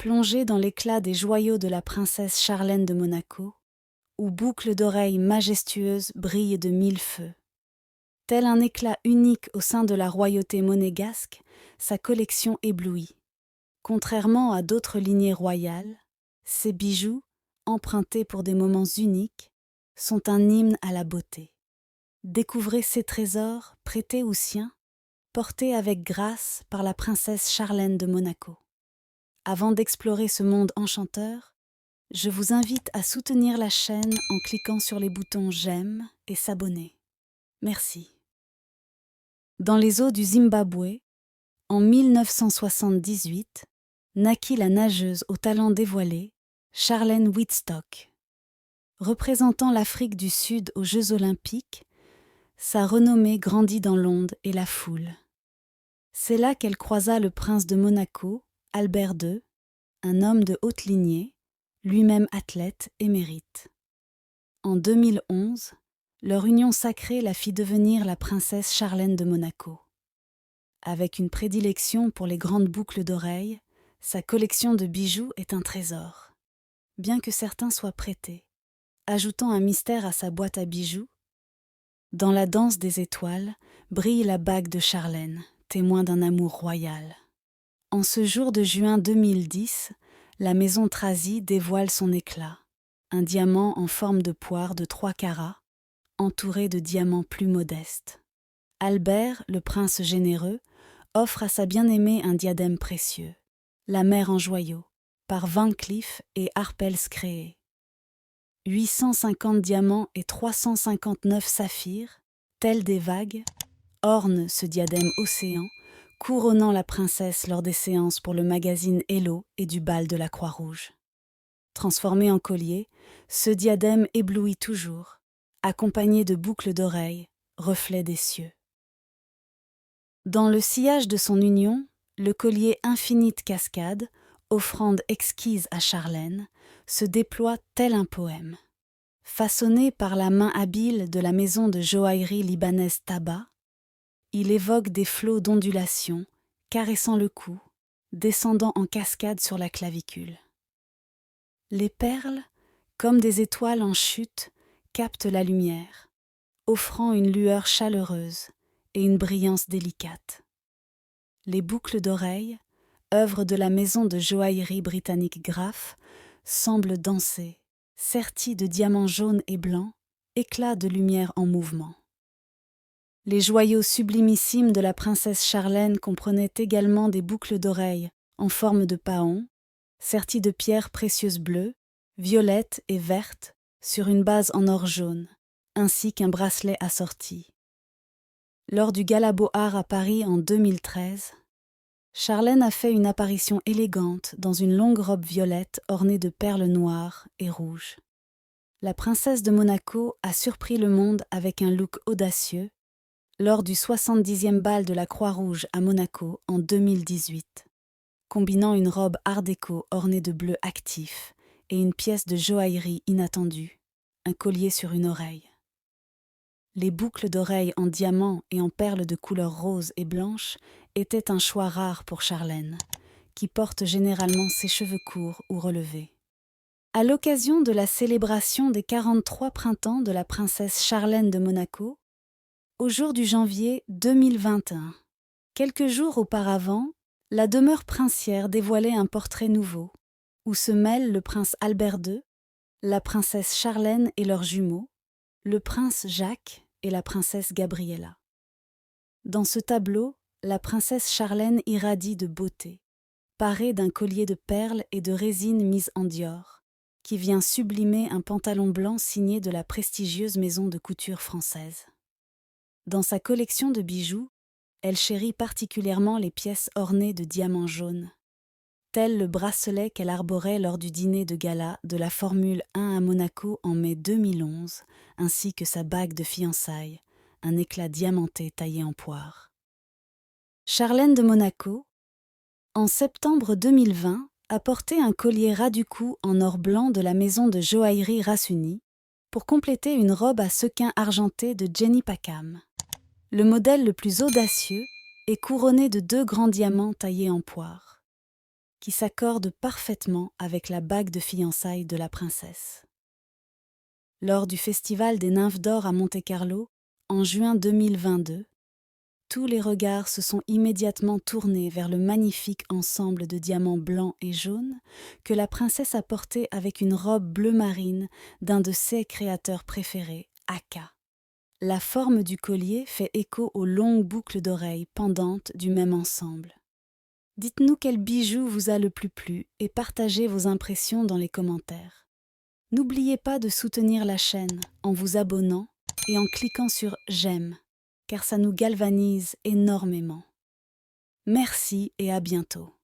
plongée dans l'éclat des joyaux de la princesse Charlène de Monaco, où boucles d'oreilles majestueuses brillent de mille feux. Tel un éclat unique au sein de la royauté monégasque, sa collection éblouit. Contrairement à d'autres lignées royales, ces bijoux, empruntés pour des moments uniques, sont un hymne à la beauté. Découvrez ces trésors, prêtés ou siens, portés avec grâce par la princesse Charlène de Monaco. Avant d'explorer ce monde enchanteur, je vous invite à soutenir la chaîne en cliquant sur les boutons j'aime et s'abonner. Merci. Dans les eaux du Zimbabwe, en 1978, naquit la nageuse au talent dévoilé, Charlène Wittstock. Représentant l'Afrique du Sud aux Jeux Olympiques, sa renommée grandit dans l'onde et la foule. C'est là qu'elle croisa le prince de Monaco, Albert II, un homme de haute lignée, lui-même athlète émérite. En 2011, leur union sacrée la fit devenir la princesse Charlène de Monaco. Avec une prédilection pour les grandes boucles d'oreilles, sa collection de bijoux est un trésor, bien que certains soient prêtés, ajoutant un mystère à sa boîte à bijoux. Dans la danse des étoiles brille la bague de Charlène, témoin d'un amour royal. En ce jour de juin 2010, la maison Trazy dévoile son éclat, un diamant en forme de poire de 3 carats, entouré de diamants plus modestes. Albert, le prince généreux, offre à sa bien-aimée un diadème précieux, la mer en joyaux, par Van Cleef et Harpels créé. 850 diamants et 359 saphirs, tels des vagues, ornent ce diadème océan, couronnant la princesse lors des séances pour le magazine Hello et du bal de la Croix-Rouge. Transformé en collier, ce diadème éblouit toujours, accompagné de boucles d'oreilles, reflets des cieux. Dans le sillage de son union, le collier Infinite Cascade, offrande exquise à Charlène, se déploie tel un poème. Façonné par la main habile de la maison de joaillerie libanaise Taba, il évoque des flots d'ondulation, caressant le cou, descendant en cascade sur la clavicule. Les perles, comme des étoiles en chute, captent la lumière, offrant une lueur chaleureuse et une brillance délicate. Les boucles d'oreilles, œuvre de la maison de joaillerie britannique Graff, semblent danser, serties de diamants jaunes et blancs, éclats de lumière en mouvement. Les joyaux sublimissimes de la princesse Charlène comprenaient également des boucles d'oreilles en forme de paon, serties de pierres précieuses bleues, violettes et vertes sur une base en or jaune, ainsi qu'un bracelet assorti. Lors du Gala Beaux Arts à Paris en 2013, Charlène a fait une apparition élégante dans une longue robe violette ornée de perles noires et rouges. La princesse de Monaco a surpris le monde avec un look audacieux lors du 70e bal de la Croix-Rouge à Monaco en 2018, combinant une robe art déco ornée de bleu actif et une pièce de joaillerie inattendue, un collier sur une oreille. Les boucles d'oreilles en diamants et en perles de couleur rose et blanche étaient un choix rare pour Charlène, qui porte généralement ses cheveux courts ou relevés. À l'occasion de la célébration des 43 printemps de la princesse Charlène de Monaco, au jour du janvier 2021, quelques jours auparavant, la demeure princière dévoilait un portrait nouveau, où se mêlent le prince Albert II, la princesse Charlène et leurs jumeaux, le prince Jacques et la princesse Gabriella. Dans ce tableau, la princesse Charlène irradie de beauté, parée d'un collier de perles et de résine mise en dior, qui vient sublimer un pantalon blanc signé de la prestigieuse maison de couture française. Dans sa collection de bijoux, elle chérit particulièrement les pièces ornées de diamants jaunes, tel le bracelet qu'elle arborait lors du dîner de gala de la Formule 1 à Monaco en mai 2011, ainsi que sa bague de fiançailles, un éclat diamanté taillé en poire. Charlène de Monaco, en septembre 2020, a porté un collier ras du cou en or blanc de la maison de joaillerie Rasuni pour compléter une robe à sequins argentés de Jenny Packham. Le modèle le plus audacieux est couronné de 2 grands diamants taillés en poire. qui s'accorde parfaitement avec la bague de fiançailles de la princesse. Lors du Festival des Nymphes d'Or à Monte-Carlo, en juin 2022, tous les regards se sont immédiatement tournés vers le magnifique ensemble de diamants blancs et jaunes que la princesse a porté avec une robe bleu marine d'un de ses créateurs préférés, Aka. La forme du collier fait écho aux longues boucles d'oreilles pendantes du même ensemble. Dites-nous quel bijou vous a le plus plu et partagez vos impressions dans les commentaires. N'oubliez pas de soutenir la chaîne en vous abonnant et en cliquant sur « J'aime » car ça nous galvanise énormément. Merci et à bientôt.